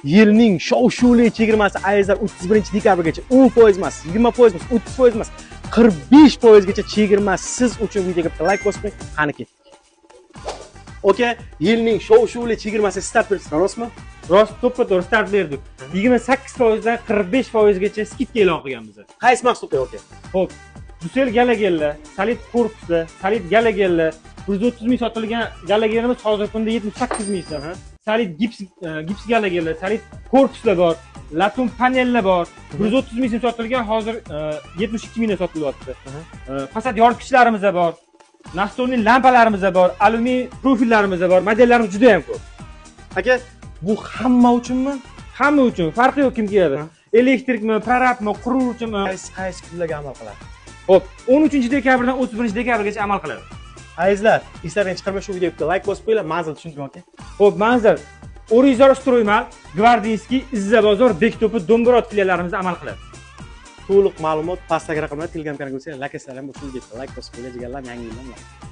yilning shov-shuvli chegirmasi Ayzlar 31 dekabrgacha 10% emas, 20% emas, 30% emas, 45% gacha chegirma siz uchun. Videoga bitta like bosib qo'ying. Qani ketdik. Okay, yilning shov-shuvli chegirmasi start berdik, rostmi? Rost, to'ppa-to'g'ri start berdik. 28% dan 45% gacha skidka e'lon qilganmiz. Qaysi mahsulotga okay? Xo'p, Dusel Galagellar, Solid korpusli, Solid Galagellar, 130 ming sotilgan Galagellarimiz hozirgi kunda 78 ming so'm. Solid gips Galagellar, Solid korpuslar bor, Latum panellar bor. 130 ming so'm sotilgan, hozir 72 mingga sotilyapti. Fasad yoritgichlarimiz bor. Nastolniy lampalarimiz bor, alyumin profillarimiz bor. Modellarimiz juda ham ko'p. Aka, bu hamma uchunmi? Hamma uchun, farqi yo'q kim keladi. Elektrikmi, prorabmi, quruvchimi? Qaysi kunlarga amal qiladi? Xo'p, 13 dekabrdan 31 dekabrgacha amal qiladi. Azizlar, Instagram chiqarma shu videoga like bosib qo'yinglar, manzil tushuntirdim aka. Xo'p, manzil Orizor Stroymal, Gvardiyskiy, Izza bozor, Bekto'pi, Do'mburot filiallarimizda amal qiladi. To'liq ma'lumot pastdagi raqamlar Telegram kanaliga o'tsa, like qilsanglar, bu videoga like bosib qo'yinglar, jigarlar, yangi yildan